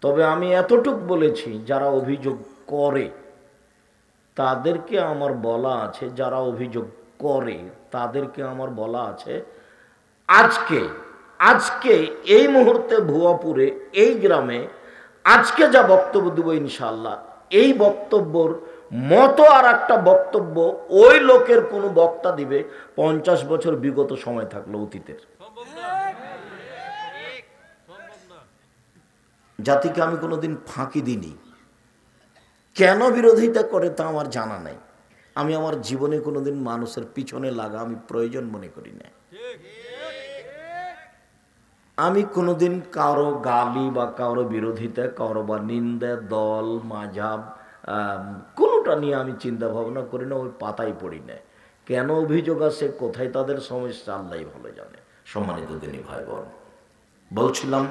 তবে আমি এতটুক বলেছি, যারা অভিযোগ করে তাদেরকে আমার বলা আছে, যারা অভিযোগ করে তাদেরকে আমার বলা আছে, আজকে আজকে এই মুহূর্তে ভুয়াপুরে এই গ্রামে আজকে যা বক্তব্য দেব ইনশাআল্লাহ, এই বক্তব্যর মতো আর একটা বক্তব্য ওই লোকের কোনো বক্তা দিবে 50 বছর বিগত সময় থাকলো অতীতের। জাতিকে আমি কোনোদিন ফাঁকি দিইনি। কেন বিরোধিতা করে তা আমার জানা নাই। আমি আমার জীবনে কোনোদিন মানুষের পিছনে লাগা আমি প্রয়োজন মনে করি না। আমি কোনোদিন কারো গালি বা কারো বিরোধিতা, কারো বা নিন্দা, দল, মাঝাব কোনোটা নিয়ে আমি চিন্তা ভাবনা করি না, ওই পাতাই পড়ি না। কেন অভিযোগ আছে, কোথায় তাদের সমস্যা, আল্লাহই ভালো জানে। সম্মানিত দিনী ভাই বোন, বলছিলাম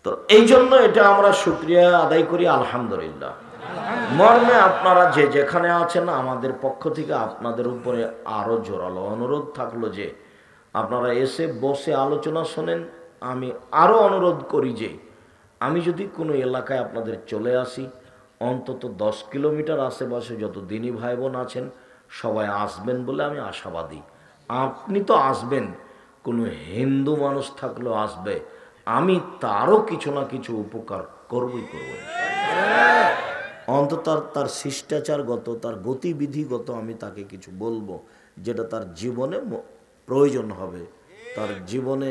তো এই জন্য এটা আমরা শুকরিয়া আদায় করি আলহামদুলিল্লাহ। মর্মে আপনারা যে যেখানে আছেন, আমাদের পক্ষ থেকে আপনাদের উপরে আরো জোরালো অনুরোধ থাকলো যে আপনারা এসে বসে আলোচনা শোনেন। আমি আরো অনুরোধ করি যে আমি যদি কোনো এলাকায় আপনাদের চলে আসি, অন্তত 10 কিলোমিটার আশেপাশে যত দিনী ভাই বোন আছেন সবাই আসবেন বলে আমি আশাবাদী। আপনি তো আসবেন, কোনো হিন্দু মানুষ থাকলেও আসবে, আমি তারও কিছু না কিছু উপকার করবই করব। অন্তত তার শিষ্টাচারগত, তার গতিবিধিগত আমি তাকে কিছু বলবো যেটা তার জীবনে প্রয়োজন হবে, তার জীবনে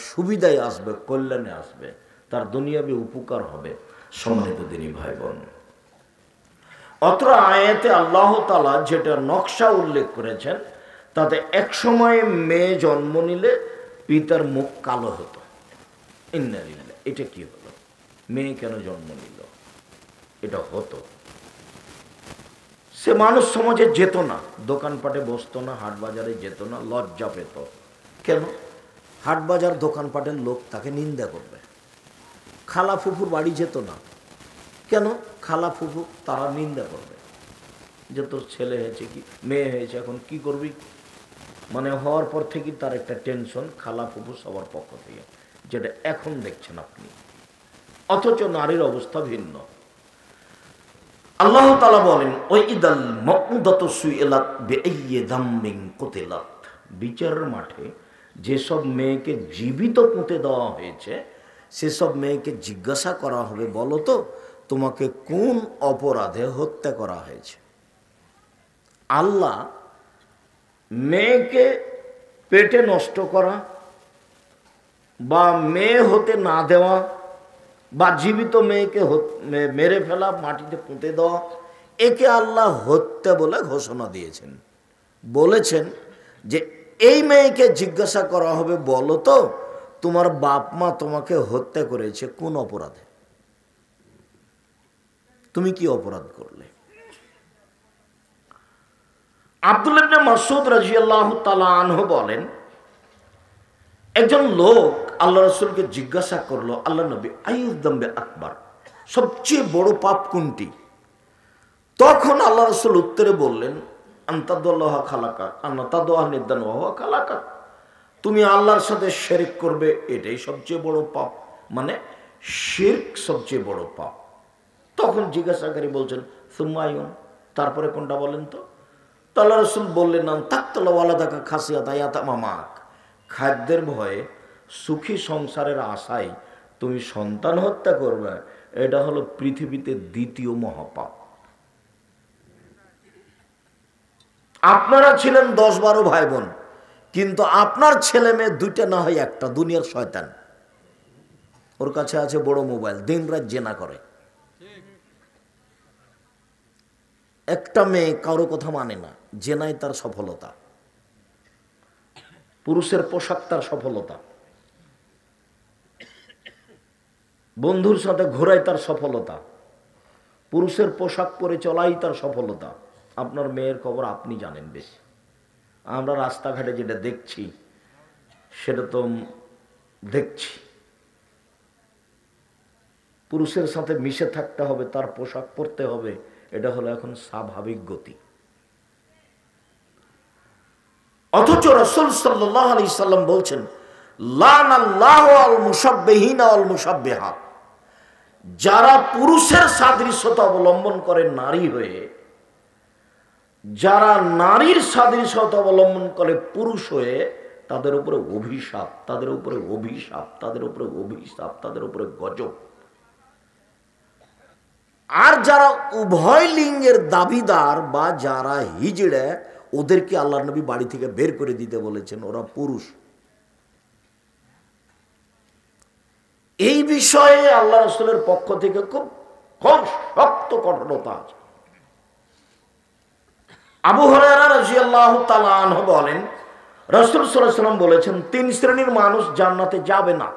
সুবিধায় আসবে, কল্যাণে আসবে, তার দুনিয়াবি উপকার হবে। সম্মানিত দিনী ভাই বোন, অত্র আয়াতে আল্লাহ তাআলা যেটা নকশা উল্লেখ করেছেন, তাতে এক সময়ে মেয়ে জন্ম নিলে পিতার মুখ কালো হতো। ইন্নালিল্লাহ, এটা কি হলো? মেয়ে কেন জন্ম নিল? এটা হতো, সে মানুষ সমাজে যেত না, দোকানপাটে বসতো না, হাট বাজারে যেত না, লজ্জা পেত। কেন? হাট বাজার দোকানপাটের লোক তাকে নিন্দা করবে। খালা ফুফুর বাড়ি যেত না। কেন? খালা ফুফু তারা নিন্দা করবে যে তোর ছেলে হয়েছে, কি মেয়ে হয়েছে, এখন কি করবি। মানে হওয়ার পর থেকে তার একটা টেনশন খালা ফুফু সবার পক্ষ থেকে, যেটা এখন দেখছেন আপনি। অথচ নারীর অবস্থা ভিন্ন। আল্লাহ তাআলা বলেন, ওই ইদাল মাউদাতু সুইলাত বিআইয়ি যামবিন কুতিলাত, বিচারের মাঠে যেসব মেয়েকে জীবিত পুঁতে দেওয়া হয়েছে সেসব মেয়েকে জিজ্ঞাসা করা হবে, বলো তো তোমাকে কোন অপরাধে হত্যা করা হয়েছে। আল্লাহ মেয়েকে পেটে নষ্ট করা বা মেয়ে হতে না দেওয়া বা জীবিত মেয়েকে মেরে ফেলা, মাটিতে পুঁতে দেওয়া, একে আল্লাহ হত্যা বলে ঘোষণা দিয়েছেন। বলেছেন যে এই মেয়েকে জিজ্ঞাসা করা হবে, বলো তো তোমার বাপ মা তোমাকে হত্যা করেছে কোন অপরাধে, তুমি কি অপরাধ করলে। আব্দুল্লাহ ইবনে মাসউদ রাদিয়াল্লাহু তাআলা আনহু বলেন, একজন লোক আল্লাহ রাসূলকে জিজ্ঞাসা করলো, আল্লাহ নবী, আইয়ুয যামবি আকবার, সবচেয়ে বড় পাপ কোনটি? তখন আল্লাহ রাসূল উত্তরে বললেন, আনতাদুল্লাহ খালাকা আনতাদুআ নিদান ওয়া হুয়া খালাকা, তুমি আল্লাহর সাথে শিরক করবে, এটাই সবচেয়ে বড় পাপ। মানে শিরক সবচেয়ে বড় পাপ। তখন জিজ্ঞাসাকারী বলছেন, সুম্মায়ুন, তারপরে কোনটা বলেন তো? আল্লাহ রাসূল বললেন, তাকতুল ওয়ালাদাকা খাসিয়াতা ইয়াতামামাক, খাদ্যের ভয়ে, সুখী সংসারের আশায় তুমি সন্তান হত্যা করবে, এটা হলো পৃথিবীতে দ্বিতীয় মহাপাপ। আপনারা ছিলেন 10-12 ভাই বোন, কিন্তু আপনার ছেলে মেয়ে দুইটা না হয় একটা, দুনিয়ার শয়তান, ওর কাছে আছে বড় মোবাইল, দিন রাত জেনা করে। একটা মেয়ে কারো কথা মানে না, জেনাই তার সফলতা, পুরুষের পোশাক তার সফলতা, বন্ধুর সাথে ঘোরাই তার সফলতা, পুরুষের পোশাক পরে চলাই তার সফলতা। আপনার মেয়ের খবর আপনি জানেন বেশি। আমরা রাস্তাঘাটে যেটা দেখছি সেটা তো দেখছি, পুরুষের সাথে মিশে থাকতে হবে, তার পোশাক পরতে হবে, এটা হলো এখন স্বাভাবিক গতি। অথচ রাসূল সাল্লাল্লাহু আলাইহি সাল্লাম বলছেন, লানাল্লাহু আল মুশাব্বিহিনা ওয়াল মুশাব্বিহাত, যারা পুরুষের সাদৃশ্যতা অবলম্বন করে নারী হয়ে, যারা নারীর সাদৃশ্যতা অবলম্বন করে পুরুষ হয়ে, তাদের উপরে অভিশাপ, তাদের উপরে অভিশাপ, তাদের উপরে অভিশাপ, তাদের উপরে গজব। আর যারা উভয় লিঙ্গের দাবিদার বা যারা হিজড়ে, ওদেরকে আল্লাহর নবী বাড়ি থেকে বের করে দিতে বলেছেন, ওরা পুরুষ। এই বিষয়ে আল্লাহ রাসূলের পক্ষ থেকে খুব শক্ত কঠোরতা আছে। আবু হুরায়রা রাদিয়াল্লাহু তাআলা আনহু বলেন, রাসূল সাল্লাল্লাহু আলাইহি ওয়াসাল্লাম বলেছেন, 3 শ্রেণীর মানুষ জান্নাতে যাবে না।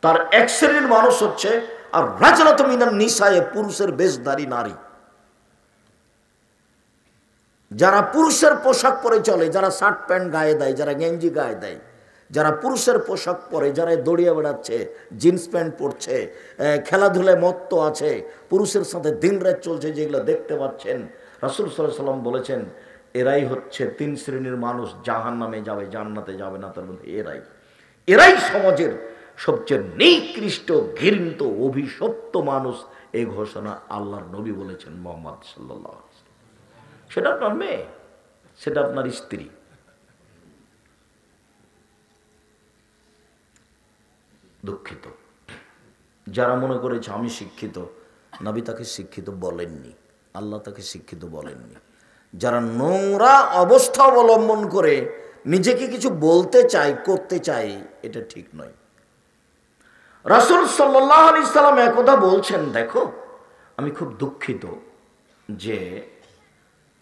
তার এক শ্রেণীর মানুষ হচ্ছে আর রাজনাত মিনান নিসায়ে, পুরুষের বেশধারী নারী, যারা পুরুষের পোশাক পরে চলে, যারা শার্ট প্যান্ট গায়ে দেয়, যারা গেঞ্জি গায়ে দেয়, যারা পুরুষের পোশাক পরে, যারা দৌড়িয়ে বেড়াচ্ছে, জিন্স প্যান্ট পরছে, খেলাধুলায় মত্ত আছে, পুরুষের সাথে দিন রাত চলছে, যেগুলো দেখতে পাচ্ছেন, রাসূল সাল্লাল্লাহু আলাইহি ওয়াসাল্লাম বলেছেন এরাই হচ্ছে 3 শ্রেণীর মানুষ, জাহান্নামে যাবে, জান্নাতে যাবে না। তার মধ্যে এরাই সমাজের সবচেয়ে নিকৃষ্ট, ঘৃণিত, অভিশপ্ত মানুষ। এই ঘোষণা আল্লাহর নবী বলেছেন, মুহাম্মদ সাল্লাল্লাহু আলাইহি ওয়াসাল্লাম। সেটা আপনার মেয়ে, সেটা আপনার স্ত্রী। দুঃখিত যারা মনে করেছে আমি শিক্ষিত, নবী তাকে শিক্ষিত বলেননি, আল্লাহ তাকে শিক্ষিত বলেননি। যারা নোংরা অবস্থা অবলম্বন করে নিজেকে কিছু বলতে চায়, করতে চায়, এটা ঠিক নয়। রাসূল সাল্লাল্লাহু আলাইহি সাল্লাম একথা বলছেন, দেখো আমি খুব দুঃখিত যে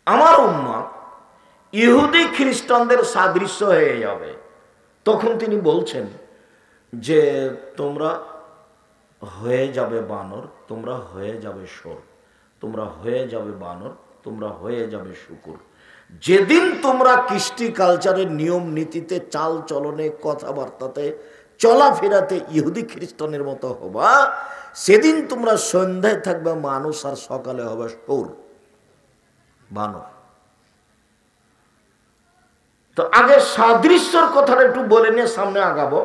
আমার উম্মত ইহুদি খ্রিস্টানদের সাদৃশ্য হয়ে যাবে। তখন তিনি বলছেন যে তোমরা হয়ে যাবে বানর, তোমরা হয়ে যাবে শোর, তোমরা হয়ে যাবে বানর, তোমরা হয়ে যাবে শূকর। যেদিন তোমরা কৃষ্টি কালচারের নিয়ম নীতিতে, চাল চলনে, কথাবার্তাতে, চলাফেরাতে ইহুদি খ্রিস্টানের মতো হবা, সেদিন তোমরা সন্ধ্যায় থাকবে মানুষ আর সকালে হবে শোর, বানর। তো আগে সাদৃশ্যের কথাটা একটু বলে নিয়ে সামনে আগাবো।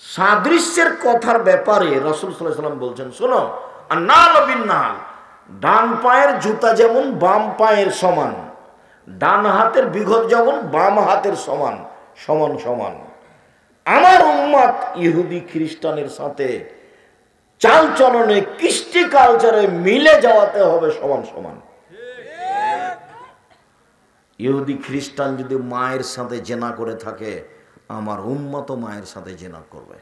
সাদৃশ্যের কথার ব্যাপারে রাসূল সাল্লাল্লাহু আলাইহি ওয়াসাল্লাম বলছেন, শোনো, আন্নাল বিন্নাল, ডান পায়ের জুতা যেমন বাম পায়ের সমান, ডান হাতের বিঘত যেমন বাম হাতের সমান, সমান সমান। আমার উম্মত ইহুদি খ্রিস্টানের সাথে চাল চলনে, কৃষ্টি কালচারে মিলে যাওয়াতে হবে সমান সমান। ইহুদি খ্রিস্টান যদি মায়ের সাথে জেনা করে থাকে, আমার উম্মত মায়ের সাথে জেনা করবে।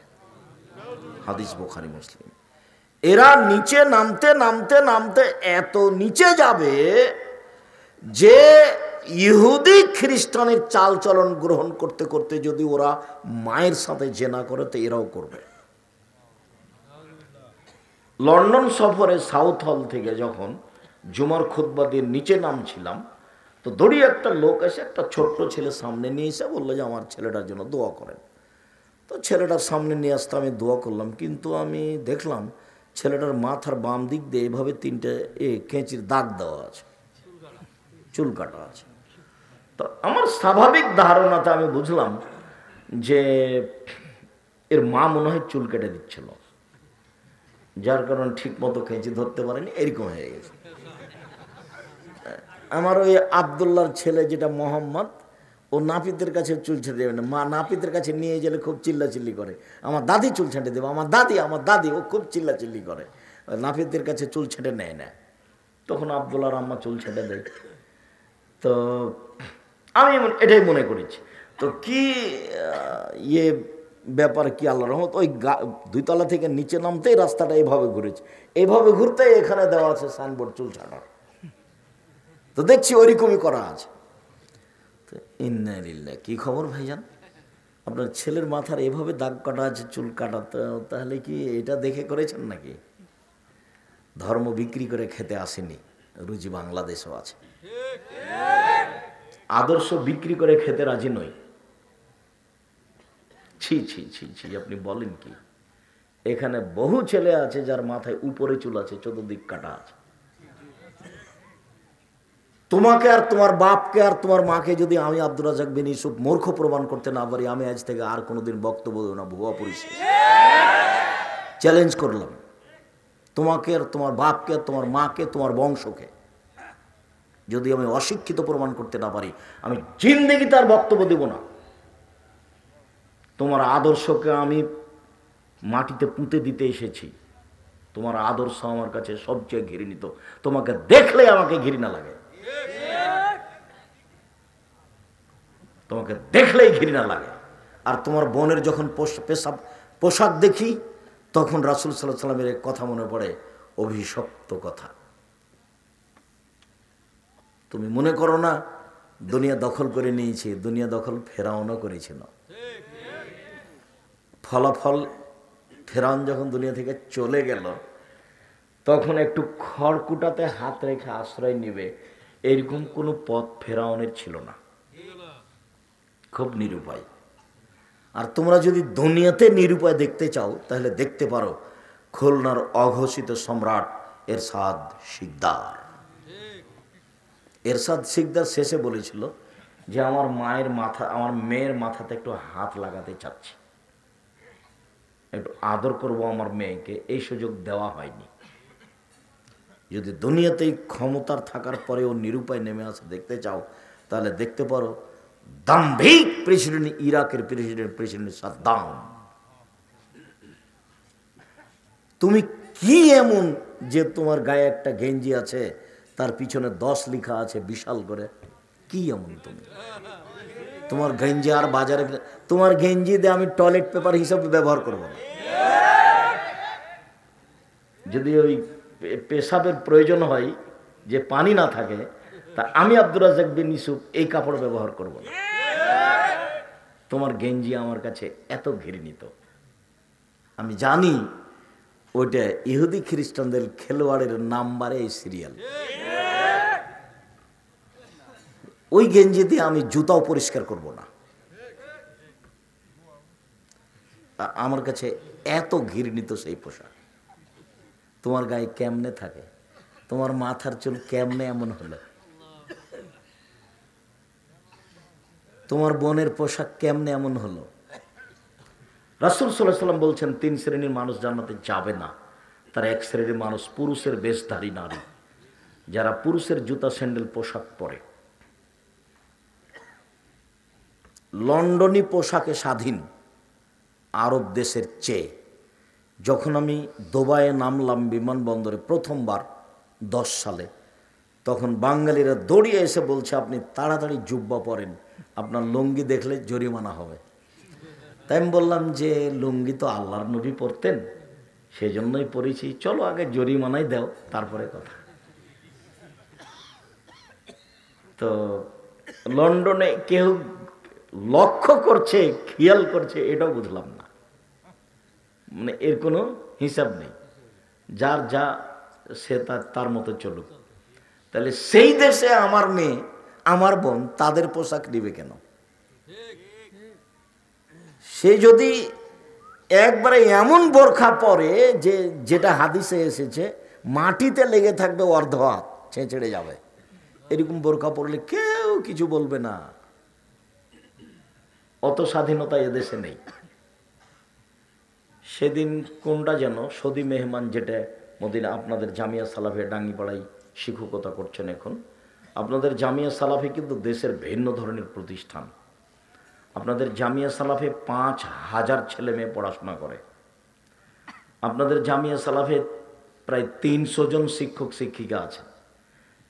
হাদিস বুখারী মুসলিম। এরা নিচে নামতে নামতে নামতে এত নিচে যাবে যে ইহুদি খ্রিস্টানের চাল চলন গ্রহণ করতে করতে যদি ওরা মায়ের সাথে জেনা করে, তো এরাও করবে। লন্ডন সফরে সাউথ হল থেকে যখন জুমার খুতবা দিয়ে নিচে নামছিলাম, তো দড়িয়ে একটা লোক এসে একটা ছোট্ট ছেলে সামনে নিয়ে এসে বললো যে আমার ছেলেটার জন্য দোয়া করেন। তো ছেলেটার সামনে নিয়ে আসতে আমি দোয়া করলাম, কিন্তু আমি দেখলাম ছেলেটার মাথার বাম দিক দিয়ে এভাবে 3টে কেঁচির দাগ দেওয়া আছে, চুল কাটা আছে। তো আমার স্বাভাবিক ধারণাতে আমি বুঝলাম যে এর মা মনে হয় চুল কেটে দিচ্ছিল, যার কারণে ঠিক মতো কেঁচি ধরতে পারেনি, এরকম হয়ে গেছে। আমার ওই আবদুল্লাহর ছেলে যেটা মোহাম্মদ, ও নাপিতের কাছে চুল ছেঁটে দেবে না। মা নাপিতের কাছে নিয়ে গেলে খুব চিল্লাচিল্লি করে, আমার দাদি চুল ছেঁটে দেবে, আমার দাদি, ও খুব চিল্লাচিল্লি করে, নাপিতের কাছে চুল ছেঁটে নেয় না। তখন আবদুল্লাহর আম্মা চুল ছেঁটে দেয়। তো আমি এটাই মনে করেছি। তো কি ব্যাপার কি আল্লাহর রহমত, ওই 2 তলা থেকে নিচে নামতেই রাস্তাটা এইভাবে ঘুরেছে, এইভাবে ঘুরতে এখানে দেওয়া আছে সাইনবোর্ড চুল ছাড়ার। তো দেখছি ওইরকমই করা আছে। তো ইন্না লিল্লাহ, কি খবর ভাইজান, আপনার ছেলের মাথার এভাবে দাগ কাটা আছে, চুল কাটা, তাহলে কি এটা দেখে করেছেন নাকি? ধর্ম বিক্রি করে খেতে আসেনি, রুজি বাংলাদেশও আছে। আদর্শ বিক্রি করে খেতে রাজি নই। ছি ছি ছি ছি, আপনি বলেন কি? এখানে বহু ছেলে আছে যার মাথায় উপরে চুল আছে, চতুর্দিক কাটা আছে। তোমাকে আর তোমার বাপকে আর তোমার মাকে যদি আমি আব্দুর রাজ্জাক বিন ইউসুফ মূর্খ প্রমাণ করতে না পারি, আমি আজ থেকে আর কোনোদিন বক্তব্য দেব না, ভুয়া পরিচয় চ্যালেঞ্জ করলাম। তোমাকে আর তোমার বাপকে, তোমার মাকে, তোমার বংশকে যদি আমি অশিক্ষিত প্রমাণ করতে না পারি, আমি জিন্দেগি তার বক্তব্য দেব না। তোমার আদর্শকে আমি মাটিতে পুঁতে দিতে এসেছি। তোমার আদর্শ আমার কাছে সবচেয়ে ঘৃণিত। তোমাকে দেখলে আমাকে ঘৃণা লাগে, তোমাকে দেখলেই ঘৃণা লাগে। আর তোমার বোনের যখন পোশাক দেখি, তখন রাসূল সাল্লাল্লাহু আলাইহি সাল্লামের কথা মনে পড়ে, অভিশপ্ত কথা। তুমি মনে করো না দুনিয়া দখল করে নিয়েছি, দুনিয়া দখল ফেরাউনও করেছিল। ফলাফল ফেরাউন যখন দুনিয়া থেকে চলে গেল, তখন একটু খড়কুটাতে হাত রেখে আশ্রয় নেবে, এরকম কোনো পথ ফেরাউনের ছিল না। খুব নিরুপায়। আর তোমরা যদি দুনিয়াতে নিরুপায় দেখতে চাও, তাহলে দেখতে পারো খুলনার অঘোষিত সম্রাট এরশাদ শিকদার। এরশাদ শিকদার শেষে বলেছিল যে আমার মেয়ের মাথাতে একটু হাত লাগাতে চাচ্ছি, একটু আদর করব আমার মেয়েকে, এই সুযোগ দেওয়া হয়নি। যদি দুনিয়াতেই ক্ষমতার থাকার পরেও নিরুপায় নেমে আসে দেখতে চাও, তাহলে দেখতে পারো দাম্ভিক প্রেসিডেন্ট, ইরাকের প্রেসিডেন্ট সাদ্দাম। তুমি কি এমন যে তোমার গায়ে একটা গেঞ্জি আছে, তার পিছনে 10 লেখা আছে বিশাল করে? কি এমন তুমি? তোমার গেঞ্জি আর বাজারে, তোমার গেঞ্জি দিয়ে আমি টয়লেট পেপার হিসাবে ব্যবহার করব না। যদি ওই পেশাবের প্রয়োজন হয় যে পানি না থাকে, তা আমি আব্দুর রাজ্জাক বিন ইউসুফ এই কাপড় ব্যবহার করব না। তোমার গেঞ্জি আমার কাছে এত ঘৃণিত। আমি জানি ওইটা ইহুদি খ্রিস্টানদের খেলোয়াড়ের নাম্বারে এই সিরিয়াল। ওই গেঞ্জি দিয়ে আমি জুতাও পরিষ্কার করব না। আমার কাছে এত ঘৃণিত সেই পোশাক। তোমার গায়ে কেমনে থাকে? তোমার মাথার চুল কেমনে এমন হলো? তোমার বোনের পোশাক কেমনে এমন হলো? রাসূল সাল্লাল্লাহু আলাইহি ওয়াসাল্লাম বলছেন 3 শ্রেণীর মানুষ জান্নাতে যাবে না। তার এক শ্রেণীর মানুষ পুরুষের বেশধারী নারী, যারা পুরুষের জুতা স্যান্ডেল পোশাক পরে। লন্ডনী পোশাকে স্বাধীন আরব দেশের চেয়ে। যখন আমি দুবাইয়ে নামলাম বিমানবন্দরে প্রথমবার 10 সালে, তখন বাঙালিরা দৌড়িয়ে এসে বলছে, আপনি তাড়াতাড়ি জুব্বা পরেন, আপনার লুঙ্গি দেখলে জরিমানা হবে। তাই আমি বললাম যে লুঙ্গি তো আল্লাহর নবী পরতেন, সেজন্যই পরেছি, চলো আগে জরিমানাই দাও, তারপরে কথা। তো লন্ডনে কেউ লক্ষ্য করছে, খেয়াল করছে, এটাও বুঝলাম না। মানে এর কোনো হিসাব নেই, যার যা সে তার মতো চলুক। তাহলে সেই দেশে আমার মেয়ে, আমার বোন তাদের পোশাক নিবে কেন? সে যদি একবারে এমন বোরখা পরে যে যেটা হাদিসে এসেছে মাটিতে লেগে থাকবে অর্ধ হাত, ছেঁচড়ে যাবে, এরকম বোরখা পরলে কেউ কিছু বলবে না। অত স্বাধীনতা এদেশে নেই। সেদিন কোনটা যেন সৌদি মেহমান, যেটা মদিনা, আপনাদের জামিয়া সালাফে ডাঙ্গিপাড়ায় শিক্ষকতা করছেন এখন। আপনাদের জামিয়া সালাফে কিন্তু দেশের ভিন্ন ধরনের প্রতিষ্ঠান। আপনাদের জামিয়া সালাফে 5000 ছেলে মেয়ে পড়াশোনা করে। আপনাদের জামিয়া সালাফে প্রায় 300 জন শিক্ষক শিক্ষিকা আছে,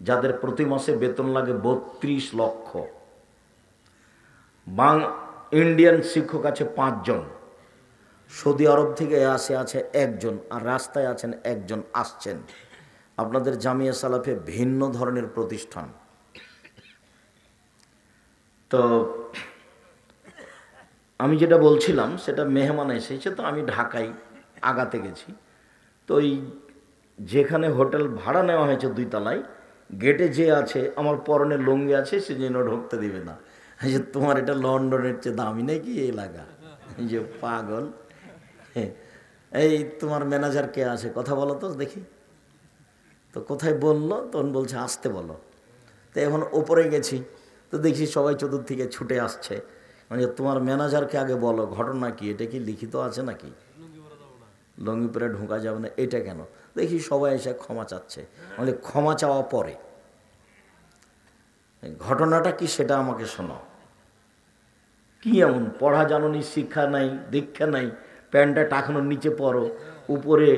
যাদের প্রতি মাসে বেতন লাগে 32 লক্ষ। ইন্ডিয়ান শিক্ষক আছে 5 জন। সৌদি আরব থেকে আছে 1 জন, আর রাস্তায় আছেন 1 জন আসছেন। আপনাদের জামিয়া সালাফে ভিন্ন ধরনের প্রতিষ্ঠান। তো আমি যেটা বলছিলাম, সেটা মেহমান এসেছে, তো আমি ঢাকায় আগাতে গেছি। তো ওই যেখানে হোটেল ভাড়া নেওয়া হয়েছে 2 তলায়, গেটে যে আছে, আমার পরনে লুঙ্গি আছে, সে যেন ঢুকতে দিবে না। যে তোমার এটা লন্ডনের চেয়ে দামি নাকি এই এলাকা? যে পাগল, এই তোমার ম্যানেজার কে আছে, কথা বলো তো দেখি। তো কোথায় বললো, তখন বলছে আসতে বলো। তো এখন ওপরে গেছি, তো দেখছি সবাই চতুর্দিকে ছুটে আসছে। মানে তোমার ম্যানেজারকে আগে বলো, ঘটনা কি, এটা কি লিখিত আছে নাকি? লুঙ্গি পরে ঢোকা যাবে না, এটা কেন? দেখি সবাই এসে ক্ষমা চাচ্ছে। মানে ক্ষমা চাওয়া পরে, ঘটনাটা কি সেটা আমাকে শোনাও। কি এমন পড়া জানুনি, শিক্ষা নাই, দীক্ষা নাই, প্যান্টটা টাকানোর নিচে পরো, উপরে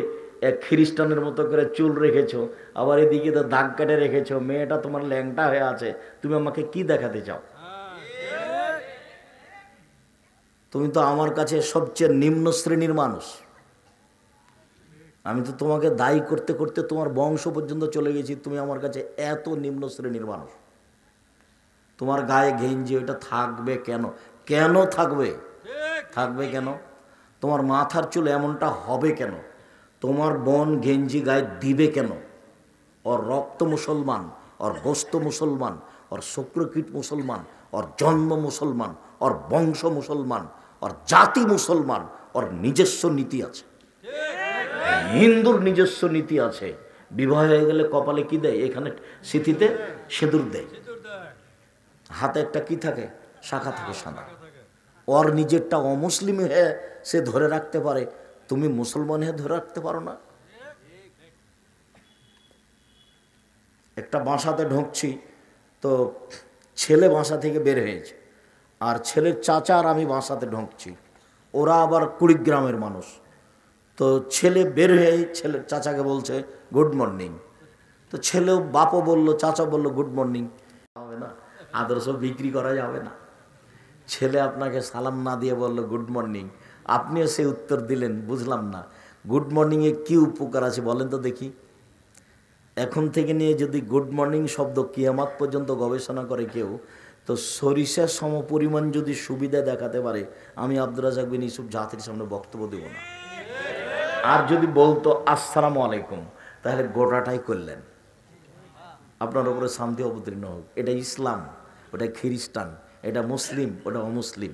এক খ্রিস্টানের মতো করে চুল রেখেছো, আবার এদিকে তো দাগ কেটে রেখেছো, মেয়েটা তোমার ল্যাংটা হয়ে আছে, তুমি আমাকে কি দেখাতে চাও? তুমি তো আমার কাছে সবচেয়ে নিম্ন শ্রেণীর মানুষ। আমি তো তোমাকে দায়ী করতে করতে তোমার বংশ পর্যন্ত চলে গেছি, তুমি আমার কাছে এত নিম্ন শ্রেণীর মানুষ। তোমার গায়ে গেঞ্জি ওইটা থাকবে কেন? কেন থাকবে? থাকবে কেন? তোমার মাথার চুল এমনটা হবে কেন? তোমার বোন গেঞ্জি গায়ে দিবে কেন? ওর রক্ত মুসলমান, ওর গোস্ত মুসলমান, ওর শুক্রকীট মুসলমান, ওর জন্ম মুসলমান, ওর বংশ মুসলমান, ওর জাতি মুসলমান, ওর নিজস্ব নীতি আছে। হিন্দুর নিজস্ব নীতি আছে। বিবাহ হয়ে গেলে কপালে কি দেয়? এখানে স্মৃতিতে সিঁদুর দেয়, হাতে একটা কি থাকে? শাখা থাকে সাদা। ওর নিজেরটা অমুসলিম হয়ে সে ধরে রাখতে পারে, তুমি মুসলমান হয়ে ধরে রাখতে পারো না। একটা বাসাতে ঢুকছি তো ছেলে বাসা থেকে বের হয়েছে, আর ছেলের চাচা আর আমি বাসাতে ঢুকছি, ওরা আবার কুড়িগ্রামের মানুষ। তো ছেলে বের হয়ে ছেলের চাচাকে বলছে গুড মর্নিং। তো ছেলেও বাপও বলল, চাচা বলল গুড মর্নিং। হবে না, আদর্শ বিক্রি করা যাবে না। ছেলে আপনাকে সালাম না দিয়ে বলল গুড মর্নিং, আপনিও সে উত্তর দিলেন, বুঝলাম না গুড মর্নিংয়ে কী উপকার আছে বলেন তো দেখি। এখন থেকে নিয়ে যদি গুড মর্নিং শব্দ কিয়ামত পর্যন্ত গবেষণা করে কেউ, তো সরিষার সমপরিমাণ যদি সুবিধা দেখাতে পারে, আমি আব্দুর রাজ্জাক বিন ইউসুফ জাতির সামনে বক্তব্য দেব না। আর যদি বলতো আসসালামু আলাইকুম, তাহলে গোটাটাই করলেন, আপনার উপরে শান্তি অবতীর্ণ হোক। এটা ইসলাম, ওটা খ্রিস্টান, এটা মুসলিম, ওটা অমুসলিম,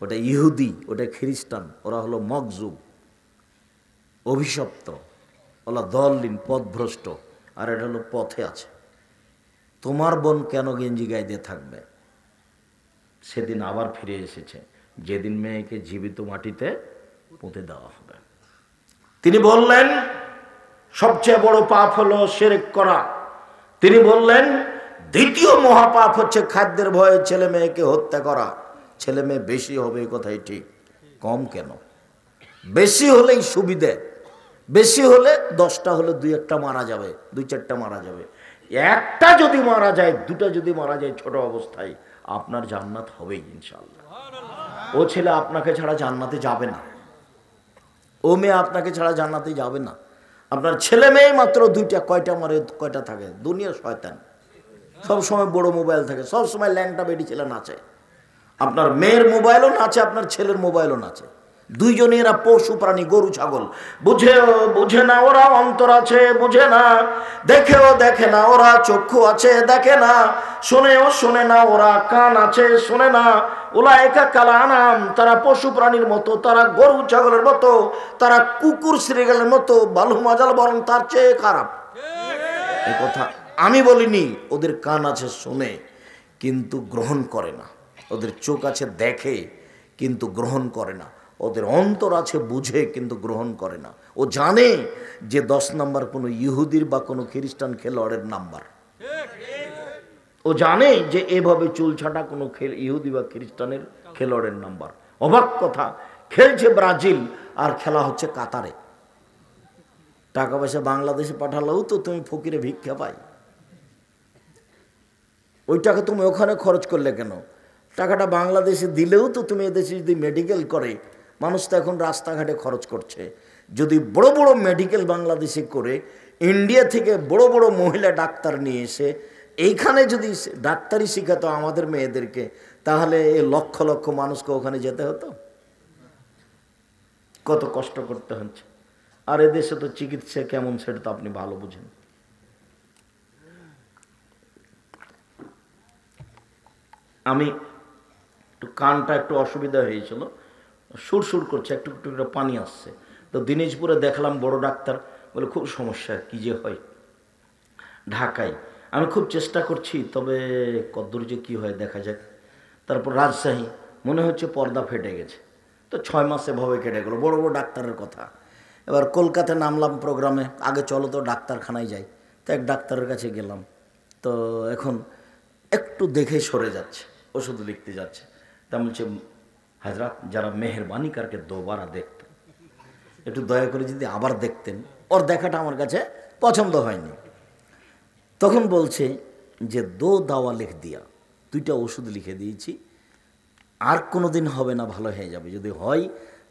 ওটা ইহুদি, ওটা খ্রিস্টান, ওরা হলো মকজুব, অভিশপ্ত, ওলা দললিন, পথভ্রষ্ট, আর এটা হলো পথে আছে। তোমার বোন কেন গেঞ্জি গায়ে দিয়ে থাকবে? সেদিন আবার ফিরে এসেছে, যেদিন মেয়েকে জীবিত মাটিতে পুঁতে দেওয়া হবে। তিনি বললেন সবচেয়ে বড় পাপ হলো শিরক করা। তিনি বললেন দ্বিতীয় মহাপাপ হচ্ছে খাদ্যের ভয়ে ছেলে মেয়েকে হত্যা করা। ছেলে মেয়ে বেশি হবে এই কথাই ঠিক, কম কেন? বেশি হলেই সুবিধে, বেশি হলে 10টা হলে 2-1টা মারা যাবে, 2-4টা মারা যাবে। একটা যদি মারা যায়, 2টা যদি মারা যায় ছোট অবস্থায়, আপনার জান্নাত হবেই ইনশাআল্লাহ। ও ছেলে আপনাকে ছাড়া জান্নাতে যাবে না, ও মেয়ে আপনাকে ছাড়া জান্নাতে যাবে না। আপনার ছেলে মেয়ে মাত্র 2টা, কয়টা মারে, কয়টা থাকে? দুনিয়া শয়তান, সবসময় বড় মোবাইল থাকে, সবসময় ল্যাংটা বেটি ছেলে নাচে। আপনার মেয়ের মোবাইলও নাচে, আপনার ছেলের মোবাইলও নাচে। দুইজনে এরা পশু প্রাণী, গরু ছাগল। বুঝে না ওরা অন্তর আছে, বুঝে না। দেখে না ওরা চক্ষু আছে, দেখে না। শোনে না ওরা কান আছে, শোনে না। উলাইকা কাল আনাম, তারা পশু প্রাণীর মতো, তারা গরু ছাগলের মতো, তারা কুকুর শ্রীগালের মতো, বালু মাজাল বরং তার চেয়ে খারাপ। এই কথা আমি বলিনি। ওদের কান আছে, শোনে কিন্তু গ্রহণ করে না। ওদের চোখ আছে, দেখে কিন্তু গ্রহণ করে না। ওদের অন্তর আছে, বুঝে কিন্তু গ্রহণ করে না। ও জানে যে 10 নাম্বার কোনো ইহুদির বা কোনো খ্রিস্টান খেলোয়াড়ের নাম্বার। ও জানে যে এভাবে চুল ছাটা কোনো ইহুদি বা খ্রিস্টানের খেলোয়াড়ের নাম্বার। অবাক কথা, খেলছে ব্রাজিল আর খেলা হচ্ছে কাতারে। টাকা পয়সা বাংলাদেশে পাঠালেও তো তুমি ফকিরে ভিক্ষা পাই, ওই টাকা তুমি ওখানে খরচ করলে কেন? টাকাটা বাংলাদেশে দিলেও তো তুমি এদেশে যদি মেডিকেল করে, মানুষ তো এখন রাস্তাঘাটে খরচ করছে। যদি বড় বড় মেডিকেল বাংলাদেশে করে, ইন্ডিয়া থেকে বড় বড় মহিলা ডাক্তার নিয়ে এসে এইখানে যদি ডাক্তারি শেখাতো আমাদের মেয়েদেরকে, তাহলে এই লক্ষ লক্ষ মানুষকে ওখানে যেতে হতো। কত কষ্ট করতে হচ্ছে। আর এদেশে তো চিকিৎসা কেমন সেটা তো আপনি ভালো বুঝেন। আমি একটু কানটা একটু অসুবিধা হয়েছিল, সুর করছে, একটু একটু করে পানি আসছে। তো দিনাজপুরে দেখলাম বড় ডাক্তার, বলে খুব সমস্যা, কি যে হয়। ঢাকায় আমি খুব চেষ্টা করছি, তবে কদ্দূর যে কী হয় দেখা যাক। তারপর রাজশাহী, মনে হচ্ছে পর্দা ফেটে গেছে। তো 6 মাস এভাবে কেটে গেল, বড় বড় ডাক্তারের কথা। এবার কলকাতায় নামলাম প্রোগ্রামে, আগে চলো তো ডাক্তারখানায় যাই, তো এক ডাক্তারের কাছে গেলাম। তো এখন একটু দেখে সরে যাচ্ছে, ওষুধ লিখতে যাচ্ছে। তা বলছে, হাজরাত যারা মেহরবানি কারকে দোবারা দেখতেন, একটু দয়া করে যদি আবার দেখতেন। ওর দেখাটা আমার কাছে পছন্দ হয়নি। তখন বলছে যে 2 দাওয়া লিখ দিয়া, 2টা ওষুধ লিখে দিয়েছি, আর কোনো দিন হবে না, ভালো হয়ে যাবে। যদি হয়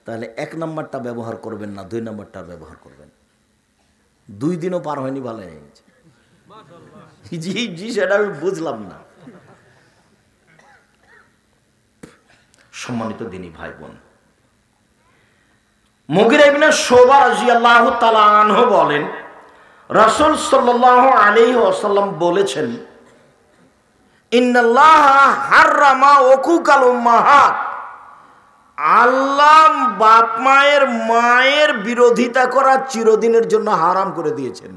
তাহলে 1 নাম্বারটা ব্যবহার করবেন না, 2 নাম্বারটা ব্যবহার করবেন। 2 দিনও পার হয়নি, ভালো হয়ে গেছে। জি জি, সেটা আমি বুঝলাম না। সম্মানিত দিনী ভাই বোন, মুগিরা ইবনে শুবা রাদিয়াল্লাহু তাআলা আনহু বলেন, রাসূল সাল্লাল্লাহু আলাইহি ওয়াসাল্লাম বলেছেন, ইন্নাল্লাহা হাররামা উকুকাল উম্মাহাত, আল্লাহ বাপ মায়ের বিরোধিতা করা চিরদিনের জন্য হারাম করে দিয়েছেন।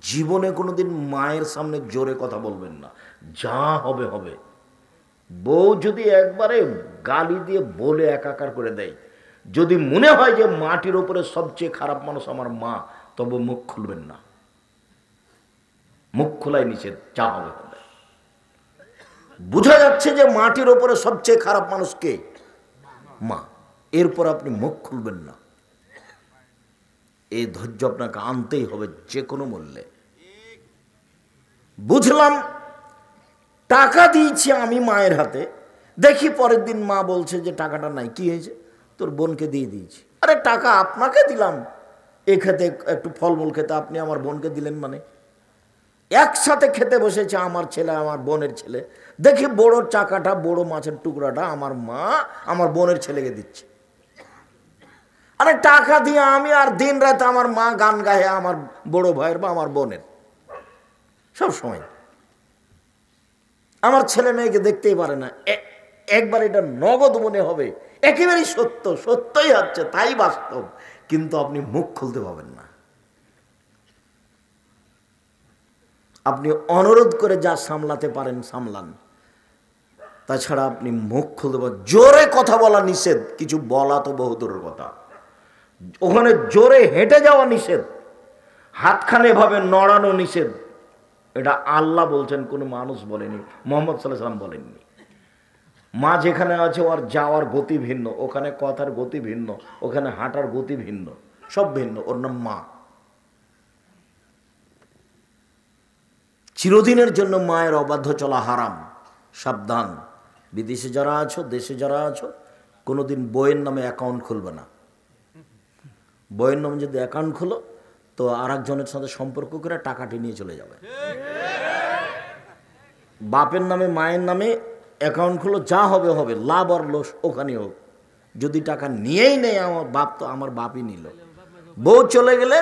জীবনে কোনোদিন মায়ের সামনে জোরে কথা বলবেন না, যা হবে হবে। বউ যদি একবারে গালি দিয়ে বলে একাকার করে দেয়, যদি মনে হয় যে মাটির উপরে সবচেয়ে খারাপ মানুষ আমার মা, তবে মুখ খুলবেন না। মুখ খোলাই নিষেধ, যা হবে হবে। বোঝা যাচ্ছে যে মাটির উপরে সবচেয়ে খারাপ মানুষ কে? মা। এরপর আপনি মুখ খুলবেন না। এই ধৈর্য আপনাকে আনতেই হবে যে কোনো মূল্যে। বুঝলাম, টাকা দিয়েছি আমি মায়ের হাতে, দেখি পরের দিন মা বলছে যে টাকাটা নাই, কি হয়েছে? তোর বোনকে দিয়ে দিয়েছি। আরে টাকা আপনাকে দিলাম এ খেতে, একটু ফলমূল খেতে, আপনি আমার বোনকে দিলেন মানে? একসাথে খেতে বসেছে আমার ছেলে আমার বোনের ছেলে, দেখি বড় চাকাটা, বড় মাছের টুকরাটা আমার মা আমার বোনের ছেলেকে দিচ্ছে। আরে টাকা দিয়ে আমি আর দিন রাত আমার মা গান গায়ে আমার বড় ভাইয়ের বা আমার বোনের, সব সময়। আমার ছেলে মেয়েকে দেখতেই পারে না। একবার এটা নগদ মনে হবে, একেবারেই সত্য, সত্যই হচ্ছে, তাই বাস্তব, কিন্তু আপনি মুখ খুলতে পাবেন না। আপনি অনুরোধ করে যা সামলাতে পারেন সামলান, তাছাড়া আপনি মুখ খুলতে পারেন। জোরে কথা বলা নিষেধ, কিছু বলা তো বহুদূরের কথা। ওখানে জোরে হেঁটে যাওয়া নিষেধ, হাতখানে এভাবে নড়ানো নিষেধ। এটা আল্লাহ বলছেন, কোনো মানুষ বলেনি, মুহাম্মদ সাল্লাল্লাহু আলাইহি ওয়াসাল্লাম বলেননি। মা যেখানে আছে ওর যাওয়ার গতি ভিন্ন, ওখানে কথার গতি ভিন্ন, ওখানে হাঁটার গতি ভিন্ন, সব ভিন্ন। ওর নাম মা। চিরদিনের জন্য মায়ের অবাধ্য চলা হারাম। সাবধান, বিদেশে যারা আছো, দেশে যারা আছো, কোনোদিন বইয়ের নামে অ্যাকাউন্ট খুলবে না। বইয়ের নামে যদি অ্যাকাউন্ট খুলো তো আর একজনের সাথে সম্পর্ক করে টাকাটি নিয়ে চলে যাবে। বাপের নামে মায়ের নামে অ্যাকাউন্ট খুলো, যা হবে হবে, লাভ আর লস ওখানে হোক। যদি টাকা নিয়েই নেই আমার বাপ, তো আমার বাপই নিল। বউ চলে গেলে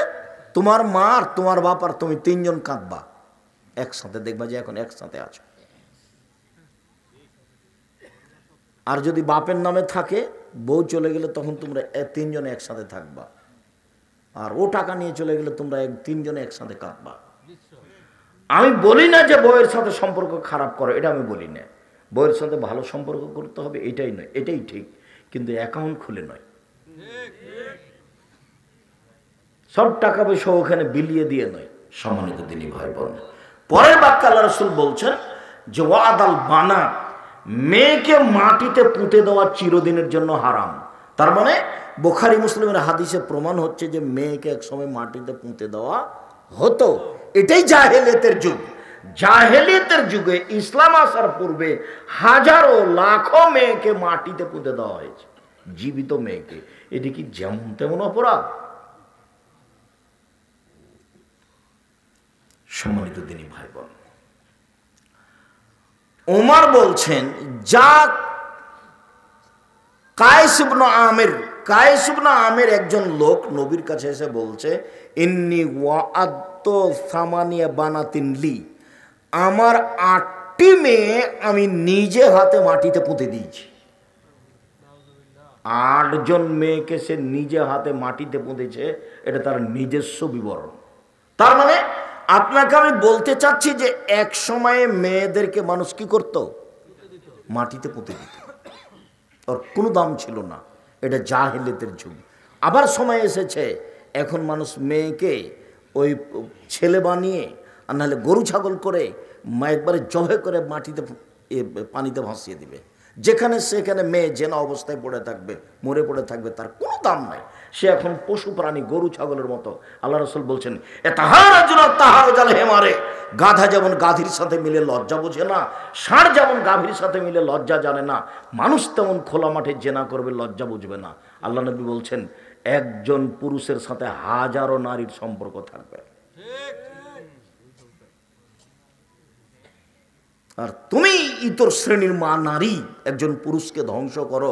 তোমার মা আর তোমার বাপ আর তুমি 3 জন কাঁদবা একসাথে, দেখবা যে এখন একসাথে আছো। আর যদি বাপের নামে থাকে, বউ চলে গেলে তখন তোমরা 3 জন একসাথে থাকবা, আর ও টাকা নিয়ে চলে গেলে তোমরা 3 জনে একসাথে কাঁদবা। আমি বলি না যে বউয়ের সাথে সম্পর্ক খারাপ করো, এটা আমি বলি না। বউয়ের সাথে ভালো সম্পর্ক করতে হবে, এটাই নয়, এটাই ঠিক, কিন্তু অ্যাকাউন্ট খুলে নয়। সব টাকা পয়সা ওখানে বিলিয়ে দিয়ে নয়। সম্মানিত দিনী ভাই বোন, পরের বাক্যে আল্লাহ রাসূল বলছেন যে ওয়াদাল বানা, মেয়েকে মাটিতে পুঁতে দেওয়া চিরদিনের জন্য হারাম। তার মানে বুখারী মুসলিমের হাদিসে প্রমাণ হচ্ছে যে মেয়েকে একসময় মাটিতে পুঁতে দেওয়া হতো। এটাই জাহেলিয়াতের যুগ। জাহেলিয়াতের যুগে ইসলাম আসার পূর্বে হাজারো লাখো মেয়েকে মাটিতে পুঁতে দেওয়া হয়েছে, জীবিত মেয়েকে। এটি কি যেমন তেমন অপরাধ? সম্মানিত দিনী ভাই বোন, ওমর বলছেন, যা কায়েস ইবনে আমির একজন লোক নবীর কাছে এসে বলছে, ইন্নী ওয়াআদতু সামানিয়া বানাতিন লি, আমার 8টি মেয়ে আমি নিজে হাতে মাটিতে পুঁতে দিয়েছি। 8 জন মেয়েকে সে নিজে হাতে মাটিতে পুঁতেছে, এটা তার নিজস্ব বিবরণ। তার মানে আপনাকে আমি বলতে চাচ্ছি যে এক সময়ে মেয়েদেরকে মানুষ কি করত? মাটিতে পুঁতে দিত। ওর কোনো দাম ছিল না, এটা জাহেলিয়াতের যুগ। আবার সময় এসেছে এখন মানুষ মেয়েকে ওই ছেলে বানিয়ে আর নাহলে গরু ছাগল করে একবারে জবে করে মাটিতে পানিতে ভাসিয়ে দিবে। যেখানে সেখানে মেয়ে জেনা অবস্থায় পড়ে থাকবে, মরে পড়ে থাকবে, তার কোনো দাম নাই। সে এখন পশু প্রাণী, গরু ছাগলের মতো। আল্লাহ রাসূল বলছেন, হেমারে, গাধা যেমন গাধীর সাথে মিলে লজ্জা বোঝে না, ষাঁড় যেমন গাভীর সাথে মিলে লজ্জা জানে না, মানুষ তেমন খোলা মাঠে জেনা করবে, লজ্জা বুঝবে না। আল্লাহ নবী বলছেন, একজন পুরুষের সাথে হাজারো নারীর সম্পর্ক থাকবে। আর তুমি ইতর শ্রেণীর মা নারী একজন পুরুষকে ধ্বংস করো,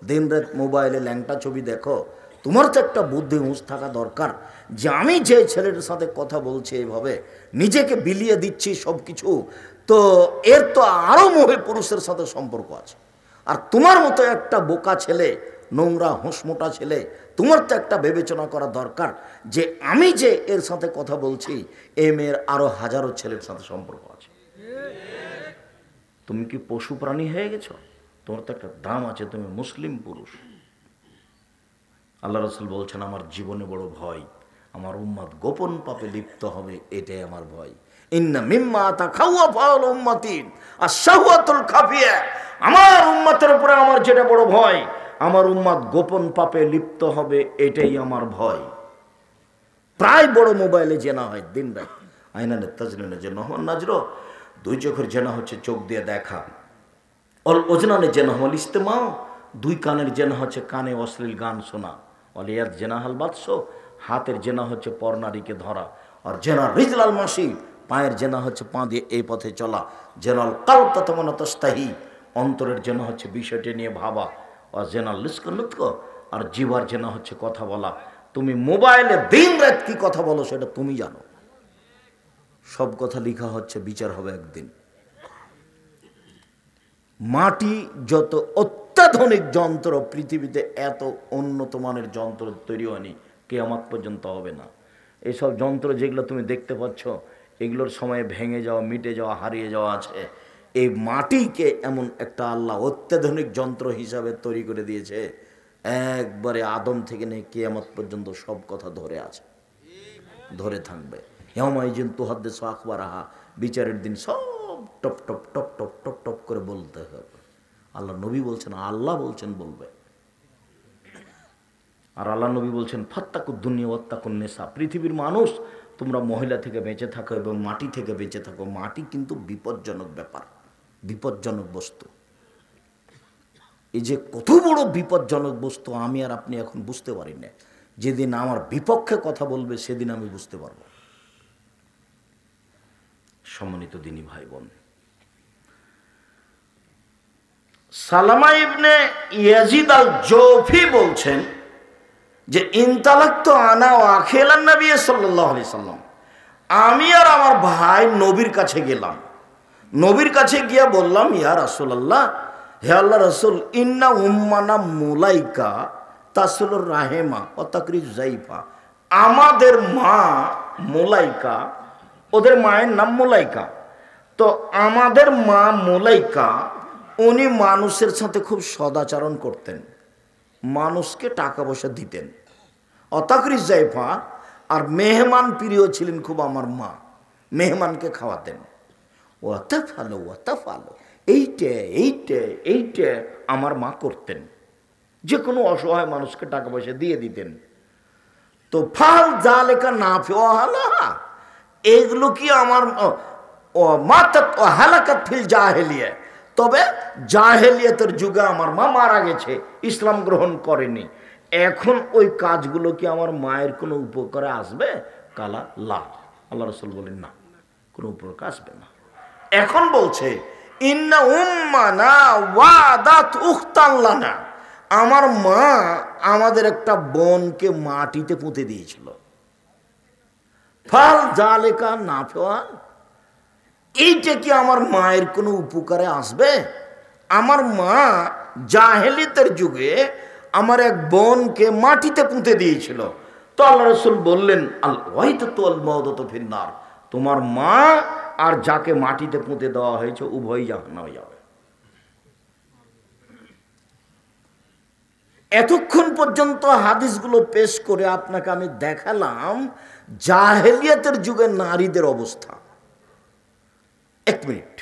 দিন রাত মোবাইলে ল্যাংটা ছবি দেখো। তোমার তো একটা বুদ্ধি হুঁশ থাকা দরকার যে আমি যে ছেলের সাথে কথা বলছি এইভাবে নিজেকে বিলিয়ে দিচ্ছি সব কিছু, তো এর তো আরও পুরুষের সাথে সম্পর্ক আছে। আর তোমার মতো একটা বোকা ছেলে, নোংরা হুঁশমোটা ছেলে, তোমার তো একটা বিবেচনা করা দরকার যে আমি যে এর সাথে কথা বলছি এ মেয়ের আরও হাজারো ছেলের সাথে সম্পর্ক আছে। তুমি কি পশু প্রাণী হয়ে গেছো? তোমার তো একটা দাম আছে, তুমি মুসলিম পুরুষ। আল্লাহ রাসূল বলছেন, আমার জীবনে বড় ভয়, আমার উম্মত গোপন পাপে লিপ্ত হবে, এটাই আমার ভয়। ইন্না মিম্মা তাখাওয়াফাল উম্মতি আশ-শাহওয়াতুল খাফিয়া, আমার উম্মতের উপরে আমার যেটা বড় ভয়, আমার উম্মত গোপন পাপে লিপ্ত হবে, এটাই আমার ভয়। প্রায় বড় মোবাইলে জেনা হয় দিন রাত। আইনানে তাজলিনে যে নহমান নাজরো, দুই চোখের জেনা হচ্ছে চোখ দিয়ে দেখা। অল ওজনানে জেনা হল ইস্তেমাও, দুই কানের জেনা হচ্ছে কানে অশ্লীল গান শোনা। অলিয়াদ জেনা হাল বাদশ, হাতের জেনা হচ্ছে পরনারীকে ধরা। আর জেনা রিজলাল মাসি, পায়ের জেনা হচ্ছে পা দিয়ে এই পথে চলা। জেনাল কাল ততমনা তস্তাহি, অন্তরের জেনা হচ্ছে বিষয়টি নিয়ে ভাবা। আর জেনাল লিস্কনুৎক, আর জিবার জেনা হচ্ছে কথা বলা। তুমি মোবাইলে দিন রাত কি কথা বলো সেটা তুমি জানো। সব কথা লেখা হচ্ছে, বিচার হবে একদিন। মাটি যত অত্যাধুনিক যন্ত্র, পৃথিবীতে এত উন্নত মানের যন্ত্র তৈরি হয়নি, কিয়ামত পর্যন্ত হবে না। এইসব যন্ত্র যেগুলো তুমি দেখতে পাচ্ছ, এগুলোর সময়ে ভেঙে যাওয়া, মিটে যাওয়া, হারিয়ে যাওয়া আছে। এই মাটিকে এমন একটা আল্লাহ অত্যাধুনিক যন্ত্র হিসাবে তৈরি করে দিয়েছে, একবারে আদম থেকে নিয়ে কিয়ামত পর্যন্ত সব কথা ধরে আছে, ধরে থাকবে। হেমাইজিন তুহাদ্দিসু আখবারাহা, বিচারের দিন সব top top top top top top করে বলতে হবে। আল্লাহ নবী বলছেন, আল্লাহ বলছেন বলবে। আর আল্লাহ নবী বলছেন, ফাত্তাকুদ দুনিয়া ওয়াত্তাকুন নিসা, পৃথিবীর মানুষ তোমরা মহিলা থেকে বেঁচে থাকো এবং মাটি থেকে বেঁচে থাকো। মাটি কিন্তু বিপজ্জনক ব্যাপার, বিপজ্জনক বস্তু। এই যে কত বড় বিপজ্জনক বস্তু আমি আর আপনি এখন বুঝতে পারি না। যেদিন আমার বিপক্ষে কথা বলবে সেদিন আমি বুঝতে পারবো। সম্মানিত দিনী ভাই বোন, সালামা ইবনে ইয়াজিদ আল জৌফি বলছেন যে ইনতালাক্তু আনা ওয়া আখিলান নবী সাল্লাল্লাহু আলাইহি সাল্লাম, আমি আর আমার ভাই নবীর কাছে গেলাম। নবীর কাছে গিয়া বললাম, ইয়া রাসূলুল্লাহ, হে আল্লাহ রাসূল, ইন্না উম্মানা মুলাইকা তাসলুর রাহেমা ও তাকরিজ জাইফা, আমাদের মা মুলাইকা, ওদের মায়ের নাম মুলাইকা। তো আমাদের মা মুলাইকা উনি মানুষের সাথে খুব সদাচরণ করতেন, মানুষকে টাকা পয়সা দিতেন। অতাকরিজ জাইফা, আর মেহমান প্রিয় ছিলেন খুব আমার মা, মেহমানকে খাওয়াতেন। ওয়াতা ফালো, এইটা এইটা এইটা আমার মা করতেন, যে কোনো অসহায় মানুষকে টাকা পয়সা দিয়ে দিতেন। তো ফাল জালেকা না ফিওয়ালা, এগুলো কি আমার হালাকাত ফিল জাহেলিয়া, তবে জাহেলিয়াতের যুগে আমার মা মারা গেছে, ইসলাম গ্রহণ করেনি। এখন ওই কাজগুলো কি আমার মায়ের কোনো উপকারে আসবে? কালা লা, আল্লাহ রাসূল বলেন না, কোনো উপকার আসবে না। এখন বলছে ইন্না উম্মানা ওয়াদাত উখতান লানা, আমার মা আমাদের একটা বোনকে মাটিতে পুঁতে দিয়েছিল। ফাল জালেকা নাফিওয়া, এইটা কি আমার মায়ের কোনো উপকারে আসবে? আমার মা জাহেলিয়াতের যুগে আমার এক বোনকে মাটিতে পুঁতে দিয়েছিল। তো আল্লাহ রাসূল বললেন, আল ওয়াইতাতু আল মাউদাতু ফিন্নার, তোমার মা আর যাকে মাটিতে পুঁতে দেওয়া হয়েছে উভয়ই জাহান্নামে যাবে। এতক্ষণ পর্যন্ত হাদিসগুলো পেশ করে আপনাকে আমি দেখালাম জাহেলিয়াতের যুগে নারীদের অবস্থা। এক মিনিট,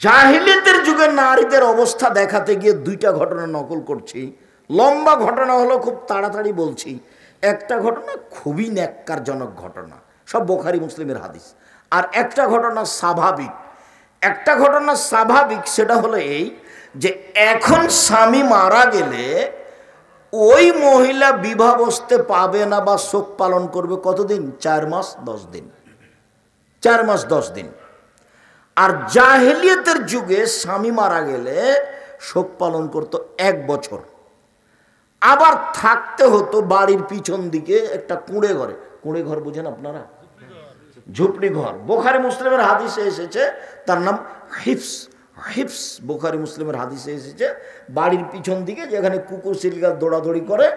জাহেলিয়াতের যুগে নারীদের অবস্থা দেখাতে গিয়ে দুইটা ঘটনা নকল করছি। লম্বা ঘটনা হলো, খুব তাড়াতাড়ি বলছি। একটা ঘটনা খুবই ন্যাক্কারজনক ঘটনা, সব বুখারী মুসলিমের হাদিস। আর একটা ঘটনা স্বাভাবিক। একটা ঘটনা স্বাভাবিক, সেটা হলো এই যে এখন স্বামী মারা গেলে ওই মহিলা বিবাহ বসতে পাবে না বা শোক পালন করবে কতদিন? 4 মাস 10 দিন। 4 মাস 10 দিন। আর জাহেলিয়াতের যুগে স্বামী মারা গেলে শোক পালন করতো 1 বছর। আবার থাকতে হতো বাড়ির পিছন দিকে একটা কুঁড়ে ঘরে। কুঁড়ে ঘর বুঝেন আপনারা? ঝুপড়ি ঘর। বুখারী মুসলিমের হাদিসে এসেছে তার নাম হিফস। হিফস বুখারী মুসলিমের হাদিসে এসেছে বাড়ির পিছন দিকে যেখানে কুকুর সিলগা দৌড়াদৌড়ি করে,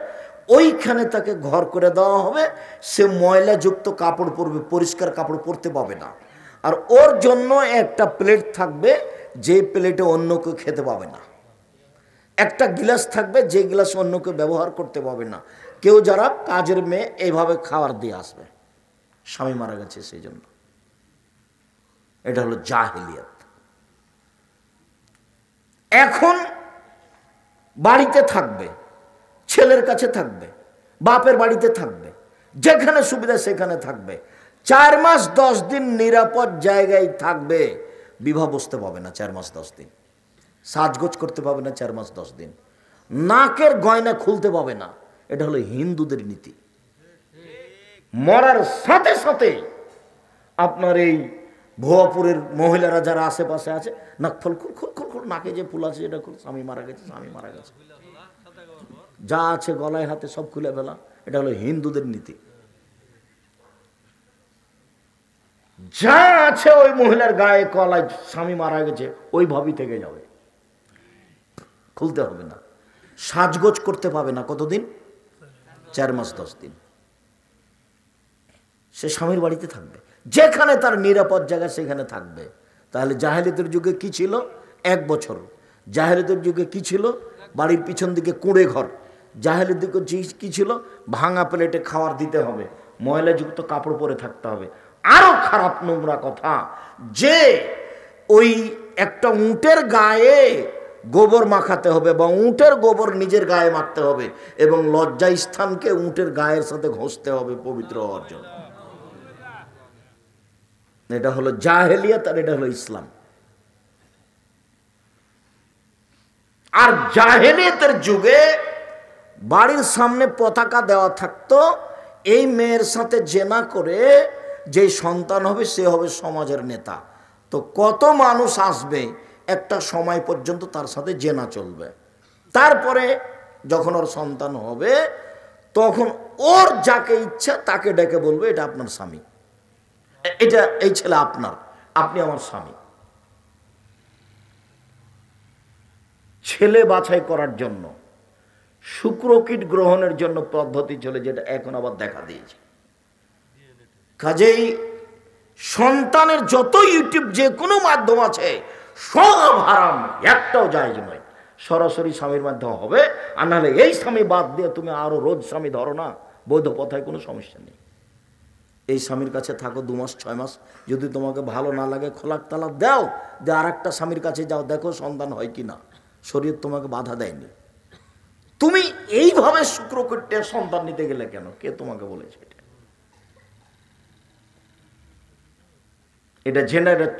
ওইখানে তাকে ঘর করে দেওয়া হবে। সে ময়লাযুক্ত কাপড় পরবে, পরিষ্কার কাপড় পরতে পাবে না। আর ওর জন্য একটা প্লেট থাকবে, যে প্লেটে অন্য কেউ খেতে পাবে না। একটা গিলাস থাকবে, যে গিলাস অন্য কেউ ব্যবহার করতে পাবে না। কেউ যারা কাজের মেয়ে এইভাবে খাবার দিয়ে আসবে। স্বামী মারা গেছে সেই জন্য। এটা হলো জাহেলিয়াত। এখন বাড়িতে থাকবে, ছেলের কাছে থাকবে, বাপের বাড়িতে থাকবে, যেখানে সুবিধা সেখানে থাকবে। 4 মাস 10 দিন নিরাপদ জায়গায় থাকবে। বিবাহ বসতে পাবে না 4 মাস 10 দিন। সাজগোজ করতে পাবে না 4 মাস 10 দিন। নাকের গয়না খুলতে পাবে না। এটা হলো হিন্দুদের নীতি। মরার সাথে সাথে আপনার এই ভুয়াপুরের মহিলারা যারা আশেপাশে আছে, নাক ফল খুল খুল খুল খুল, নাকে যে ফুল আছে এটা খুল, স্বামী মারা গেছে, স্বামী মারা গেছে, যা আছে গলায় হাতে সব খুলে ফেলা। এটা হলো হিন্দুদের নীতি। যা আছে ওই মহিলার গায়ে কলায় স্বামী মারা গেছে ওইভাবেই থেকে যাবে, খুলতে হবে না। সাজগোজ করতে পাবে না কতদিন? 4 মাস 10 দিন। সে স্বামীর বাড়িতে থাকবে, যেখানে তার নিরাপদ জায়গা সেখানে থাকবে। তাহলে জাহেলিয়াতের যুগে কি ছিল? 1 বছর। জাহেলিয়াতের যুগে কি ছিল? বাড়ির পিছন দিকে কুঁড়ে ঘর। জাহেলিয়াতের যুগে কি ছিল? ভাঙা প্লেটে খাবার দিতে হবে, ময়লাযুক্ত কাপড় পরে থাকতে হবে। আরো খারাপ নোংরা কথা, যে ওই একটা উটের গায়ে গোবর মাখাতে হবে বা উটের গোবর নিজের গায়ে মাখতে হবে এবং লজ্জা স্থানকে উটের গায়ের সাথে ঘষতে হবে পবিত্র হওয়ার জন্য। এটা হলো জাহেলিয়াত আর এটা হলো ইসলাম। আর জাহেলিয়াতের যুগে বাড়ির সামনে পতাকা দেওয়া থাকতো, এই মেয়ের সাথে জেনা করে যে সন্তান হবে সে হবে সমাজের নেতা। তো কত মানুষ আসবে, একটা সময় পর্যন্ত তার সাথে জেনা চলবে। তারপরে যখন ওর সন্তান হবে তখন ওর যাকে ইচ্ছা তাকে ডেকে বলবে এটা আপনার স্বামী, এটা এই ছেলে আপনার, আপনি আমার স্বামী। ছেলে বাছাই করার জন্য শুক্রকীট গ্রহণের জন্য পদ্ধতি চলে, যেটা এখন আবার দেখা দিয়েছে। কাজেই সন্তানের যত ইউটিউব যে কোনো মাধ্যম আছে সব হারাম, একটাও জায়েজ নয়। সরাসরি স্বামীর মাধ্যমে হবে, আর নাহলে এই স্বামী বাদ দিয়ে তুমি আরো রোজ স্বামী ধরো না, বৈধ পথায় কোনো সমস্যা নেই। এই স্বামীর কাছে থাকো 2 মাস 6 মাস, যদি তোমাকে ভালো না লাগে খোলাক তালাক দাও, যে আর একটা স্বামীর কাছে যাও, দেখো সন্তান হয় কিনা। শরীর তোমাকে বাধা দেয়নি। তুমি এইভাবে শুক্রকীটে সন্তান নিতে গেলে কেন? কে তোমাকে বলেছে? এটা জেনারেট